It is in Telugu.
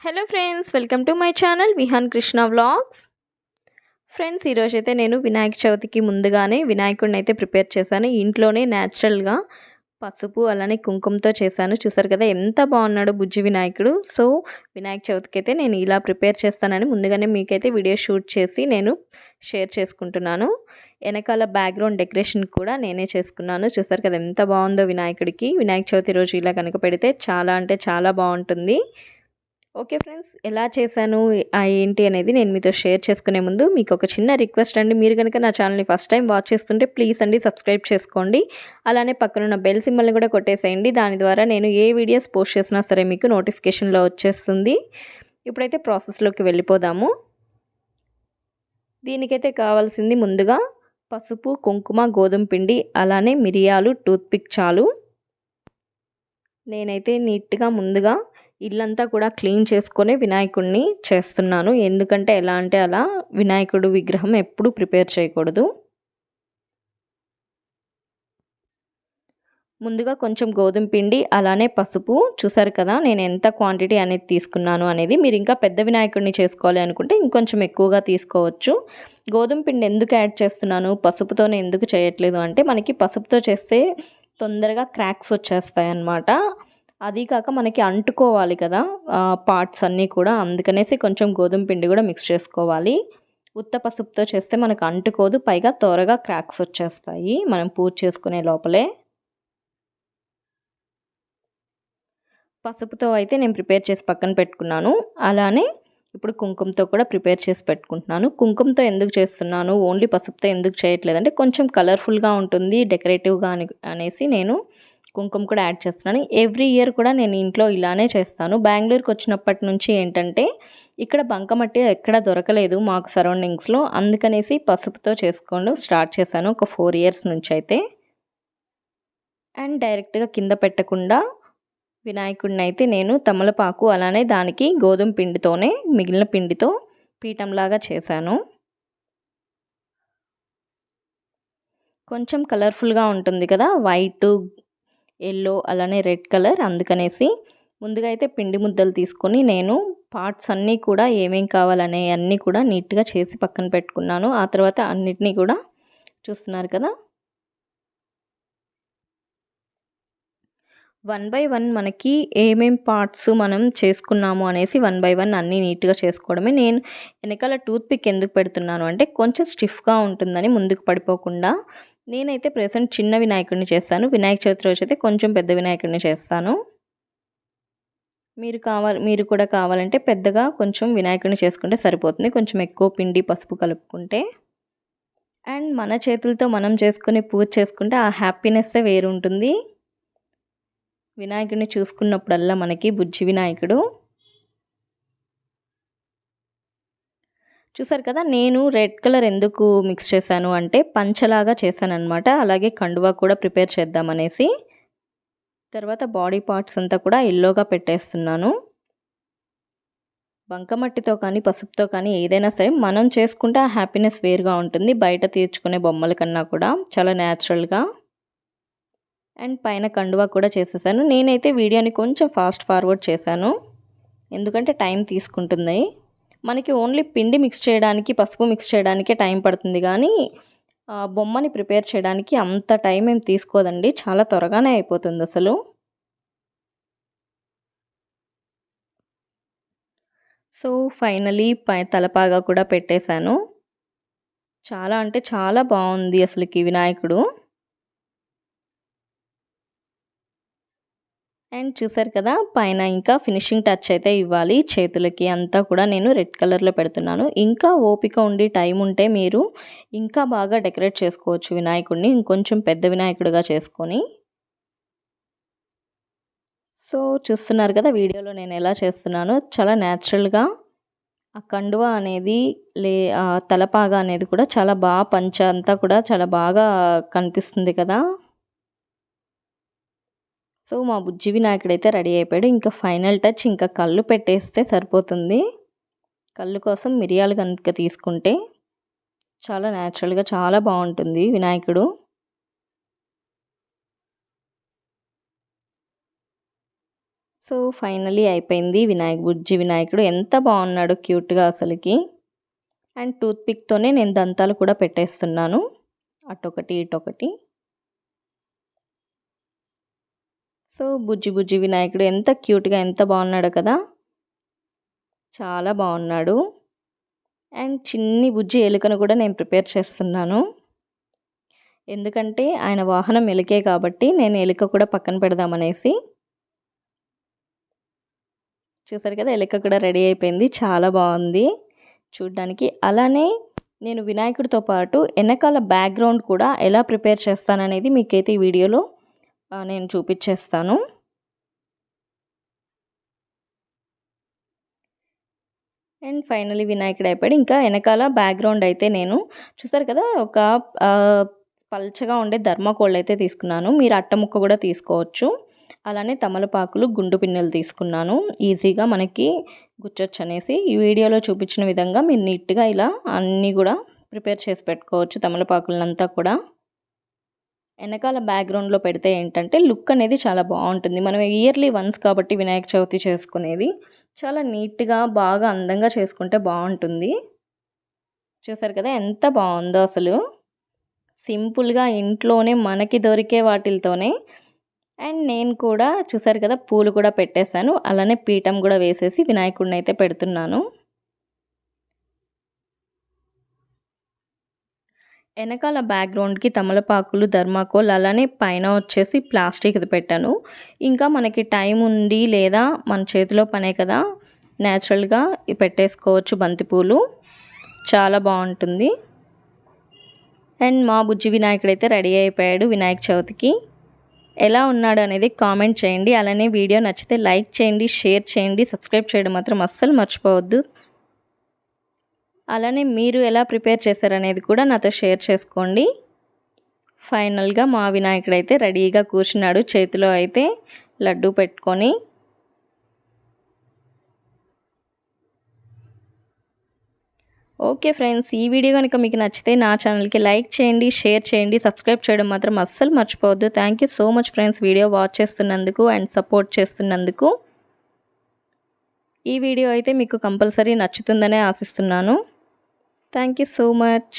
Hello friends, welcome to my channel Vihaan Krishna vlogs. Friends, ఈరోజైతే నేను వినాయక చవితికి ముందుగానే వినాయకుడిని అయితే ప్రిపేర్ చేశాను. ఇంట్లోనే న్యాచురల్గా పసుపు అలానే కుంకుమతో చేశాను. చూసారు కదా ఎంత బాగున్నాడో బుజ్జి వినాయకుడు. సో వినాయక చవితికి అయితే నేను ఇలా ప్రిపేర్ చేస్తానని ముందుగానే మీకైతే వీడియో షూట్ చేసి నేను షేర్ చేసుకుంటున్నాను. వెనకాల బ్యాక్గ్రౌండ్ డెకరేషన్ కూడా నేనే చేసుకున్నాను. చూసారు కదా ఎంత బాగుందో వినాయకుడికి. వినాయక చవితి రోజు ఇలా కనుక పెడితే చాలా అంటే చాలా బాగుంటుంది. ఓకే ఫ్రెండ్స్, ఎలా చేశాను ఏంటి అనేది నేను మీతో షేర్ చేసుకునే ముందు మీకు ఒక చిన్న రిక్వెస్ట్ అండి. మీరు కనుక నా ఛానల్ని ఫస్ట్ టైం వాచ్ చేస్తుంటే ప్లీజ్ అండి సబ్స్క్రైబ్ చేసుకోండి. అలానే పక్కనున్న బెల్ సింబల్ని కూడా కొట్టేసేయండి. దాని ద్వారా నేను ఏ వీడియోస్ పోస్ట్ చేసినా సరే మీకు నోటిఫికేషన్లో వచ్చేస్తుంది. ఇప్పుడైతే ప్రాసెస్లోకి వెళ్ళిపోదాము. దీనికైతే కావాల్సింది ముందుగా పసుపు, కుంకుమ, గోధుమ పిండి, అలానే మిరియాలు, టూత్పిక్ చాలు. నేనైతే నీట్గా ముందుగా ఇల్లంతా కూడా క్లీన్ చేసుకొని వినాయకుడిని చేస్తున్నాను. ఎందుకంటే ఎలా అంటే అలా వినాయకుడు విగ్రహం ఎప్పుడు ప్రిపేర్ చేయకూడదు. ముందుగా కొంచెం గోధుమ పిండి అలానే పసుపు, చూసారు కదా నేను ఎంత క్వాంటిటీ అనేది తీసుకున్నాను అనేది. మీరు ఇంకా పెద్ద వినాయకుడిని చేసుకోవాలి అనుకుంటే ఇంకొంచెం ఎక్కువగా తీసుకోవచ్చు. గోధుమ పిండి ఎందుకు యాడ్ చేస్తున్నాను, పసుపుతోనే ఎందుకు చేయట్లేదు అంటే మనకి పసుపుతో చేస్తే తొందరగా క్రాక్స్ వచ్చేస్తాయి అన్నమాట. అది కాక మనకి అంటుకోవాలి కదా పార్ట్స్ అన్నీ కూడా, అందుకనేసి కొంచెం గోధుమ పిండి కూడా మిక్స్ చేసుకోవాలి. ఉత్త పసుపుతో చేస్తే మనకు అంటుకోదు, పైగా త్వరగా క్రాక్స్ వచ్చేస్తాయి మనం పూజ చేసుకునే లోపలే. పసుపుతో అయితే నేను ప్రిపేర్ చేసి పక్కన పెట్టుకున్నాను. అలానే ఇప్పుడు కుంకుమతో కూడా ప్రిపేర్ చేసి పెట్టుకుంటున్నాను. కుంకుమతో ఎందుకు చేస్తున్నాను, ఓన్లీ పసుపుతో ఎందుకు చేయట్లేదంటే కొంచెం కలర్ఫుల్గా ఉంటుంది డెకరేటివ్గా అనేసి నేను కుంకుమ కూడా యాడ్ చేస్తున్నాను. ఎవ్రీ ఇయర్ కూడా నేను ఇంట్లో ఇలానే చేస్తాను. బెంగళూరుకి వచ్చినప్పటి నుంచి ఏంటంటే ఇక్కడ బంకమట్టి ఎక్కడ దొరకలేదు మాకు సరౌండింగ్స్లో, అందుకనేసి పసుపుతో చేసుకోవడం స్టార్ట్ చేశాను ఒక 4 ఇయర్స్ నుంచి అయితే. అండ్ డైరెక్ట్గా కింద పెట్టకుండా వినాయకుడిని అయితే నేను తమలపాకు అలానే దానికి గోధుమ పిండితోనే మిగిలిన పిండితో పీఠంలాగా చేశాను. కొంచెం కలర్ఫుల్గా ఉంటుంది కదా, వైట్, ఎల్లో అలానే రెడ్ కలర్, అందుకనేసి ముందుగా అయితే పిండి ముద్దలు తీసుకొని నేను పార్ట్స్ అన్నీ కూడా ఏమేం కావాలనే అన్నీ కూడా నీట్గా చేసి పక్కన పెట్టుకున్నాను. ఆ తర్వాత అన్నిటినీ కూడా చూస్తున్నారు కదా 1 బై 1 మనకి ఏమేం పార్ట్స్ మనం చేసుకున్నాము అనేసి 1 బై 1 అన్నీ నీట్గా చేసుకోవడమే. నేను వెనకాల టూత్పిక్ ఎందుకు పెడుతున్నాను అంటే కొంచెం స్టిఫ్గా ఉంటుందని ముందుకు పడిపోకుండా. నేనైతే ప్రెసెంట్ చిన్న వినాయకుడిని చేస్తాను. వినాయక చవితి రోజు అయితే కొంచెం పెద్ద వినాయకుడిని చేస్తాను. మీరు కూడా కావాలంటే పెద్దగా కొంచెం వినాయకుడిని చేసుకుంటే సరిపోతుంది, కొంచెం ఎక్కువ పిండి పసుపు కలుపుకుంటే. అండ్ మన చేతులతో మనం చేసుకుని పూజ చేసుకుంటే ఆ హ్యాపీనెస్సే వేరుంటుంది. వినాయకుడిని చూసుకున్నప్పుడల్లా మనకి బుజ్జి వినాయకుడు. చూసారు కదా నేను రెడ్ కలర్ ఎందుకు మిక్స్ చేశాను అంటే పంచలాగా చేశాను అనమాట. అలాగే కండువా కూడా ప్రిపేర్ చేద్దామనేసి. తర్వాత బాడీ పార్ట్స్ అంతా కూడా ఎల్లోగా పెట్టేస్తున్నాను. బంకమట్టితో కానీ పసుపుతో కానీ ఏదైనా సరే మనం చేసుకుంటే ఆ హ్యాపీనెస్ వేరుగా ఉంటుంది, బయట తీర్చుకునే బొమ్మల కన్నా కూడా చాలా న్యాచురల్గా. అండ్ పైన కండువా కూడా చేసేసాను. నేనైతే వీడియోని కొంచెం ఫాస్ట్ ఫార్వర్డ్ చేశాను ఎందుకంటే టైం తీసుకుంటుంది. మనకి ఓన్లీ పిండి మిక్స్ చేయడానికి, పసుపు మిక్స్ చేయడానికే టైం పడుతుంది కానీ బొమ్మని ప్రిపేర్ చేయడానికి అంత టైం ఏం తీసుకోదండి, చాలా త్వరగానే అయిపోతుంది అసలు. సో ఫైనలీ తలపాగా కూడా పెట్టేశాను. చాలా అంటే చాలా బాగుంది అసలుకి వినాయకుడు. అండ్ చూసారు కదా పైన ఇంకా ఫినిషింగ్ టచ్ అయితే ఇవ్వాలి చేతులకి, అంతా కూడా నేను రెడ్ కలర్లో పెడుతున్నాను. ఇంకా ఓపిక ఉండి టైం ఉంటే మీరు ఇంకా బాగా డెకరేట్ చేసుకోవచ్చు వినాయకుడిని, ఇంకొంచెం పెద్ద వినాయకుడిగా చేసుకొని. సో చూస్తున్నారు కదా వీడియోలో నేను ఎలా చేస్తున్నానో, చాలా న్యాచురల్గా ఆ కండువా అనేది తలపాగా అనేది కూడా చాలా బాగా పంచ అంతా కూడా చాలా బాగా కనిపిస్తుంది కదా. సో మా బుజ్జి వినాయకుడైతే రెడీ అయిపోయాడు. ఇంకా ఫైనల్ టచ్ ఇంకా కళ్ళు పెట్టేస్తే సరిపోతుంది. కళ్ళు కోసం మిరియాలు కనుక తీసుకుంటే చాలా న్యాచురల్గా చాలా బాగుంటుంది వినాయకుడు. సో ఫైనలీ అయిపోయింది. బుజ్జి వినాయకుడు ఎంత బాగున్నాడు క్యూట్గా అసలుకి. అండ్ టూత్ పిక్తోనే నేను దంతాలు కూడా పెట్టేస్తున్నాను, అటొకటి ఇటొకటి. సో బుజ్జి వినాయకుడు ఎంత క్యూట్గా ఎంత బాగున్నాడు కదా, చాలా బాగున్నాడు. అండ్ చిన్ని బుజ్జి ఎలుకను కూడా నేను ప్రిపేర్ చేస్తున్నాను, ఎందుకంటే ఆయన వాహనం ఎలుకే కాబట్టి నేను ఎలుక కూడా పక్కన పెడదామనేసి. చూసారు కదా, ఎలుక కూడా రెడీ అయిపోయింది, చాలా బాగుంది చూడ్డానికి. అలానే నేను వినాయకుడితో పాటు వెనకాల బ్యాక్గ్రౌండ్ కూడా ఎలా ప్రిపేర్ చేస్తాననేది మీకైతే ఈ వీడియోలో నేను చూపించేస్తాను. అండ్ ఫైనలీ వినాయకుడు అయిపోయాడు. ఇంకా వెనకాల బ్యాక్గ్రౌండ్ అయితే నేను చూసారు కదా, ఒక పల్చగా ఉండే ధర్మాకోల్ అయితే తీసుకున్నాను. మీరు అట్టముక్క కూడా తీసుకోవచ్చు. అలానే తమలపాకులు, గుండు పిన్నులు తీసుకున్నాను, ఈజీగా మనకి గుచ్చొచ్చు అనేసి. ఈ వీడియోలో చూపించిన విధంగా మీరు నీట్గా ఇలా అన్నీ కూడా ప్రిపేర్ చేసి పెట్టుకోవచ్చు, తమలపాకులంతా కూడా. వెనకాల బ్యాక్గ్రౌండ్లో పెడితే ఏంటంటే లుక్ అనేది చాలా బాగుంటుంది. మనం ఇయర్లీ వన్స్ కాబట్టి వినాయక చవితి చేసుకునేది చాలా నీట్గా బాగా అందంగా చేసుకుంటే బాగుంటుంది. చూసారు కదా ఎంత బాగుందో అసలు, సింపుల్గా ఇంట్లోనే మనకి దొరికే వాటితోనే. అండ్ నేను కూడా చూసారు కదా, పూలు కూడా పెట్టేశాను, అలానే పీఠం కూడా వేసేసి వినాయకుడిని అయితే పెడుతున్నాను. వెనకాల బ్యాక్గ్రౌండ్కి తమలపాకులు, ధర్మాకోల్, అలానే పైన వచ్చేసి ప్లాస్టిక్ది పెట్టాను. ఇంకా మనకి టైం ఉంది లేదా మన చేతిలో పనే కదా, న్యాచురల్గా పెట్టేసుకోవచ్చు బంతిపూలు, చాలా బాగుంటుంది. అండ్ మా బుజ్జి వినాయకుడు అయితే రెడీ అయిపోయాడు వినాయక చవితికి. ఎలా ఉన్నాడు అనేది కామెంట్ చేయండి. అలానే వీడియో నచ్చితే లైక్ చేయండి, షేర్ చేయండి, సబ్స్క్రైబ్ చేయడం మాత్రం అస్సలు మర్చిపోవద్దు. అలానే మీరు ఎలా ప్రిపేర్ చేశారనేది కూడా నాతో షేర్ చేసుకోండి. ఫైనల్గా మా వినాయకుడు అయితే రెడీగా కూర్చున్నాడు, చేతిలో అయితే లడ్డు పెట్టుకొని. ఓకే ఫ్రెండ్స్, ఈ వీడియో కనుక మీకు నచ్చితే నా ఛానల్కి లైక్ చేయండి, షేర్ చేయండి, సబ్స్క్రైబ్ చేయడం మాత్రం అస్సలు మర్చిపోవద్దు. Thank you so much friends, video watch చేస్తున్నందుకు అండ్ సపోర్ట్ చేస్తున్నందుకు. ఈ వీడియో అయితే మీకు కంపల్సరీ నచ్చుతుందనే ఆశిస్తున్నాను. Thank you so much.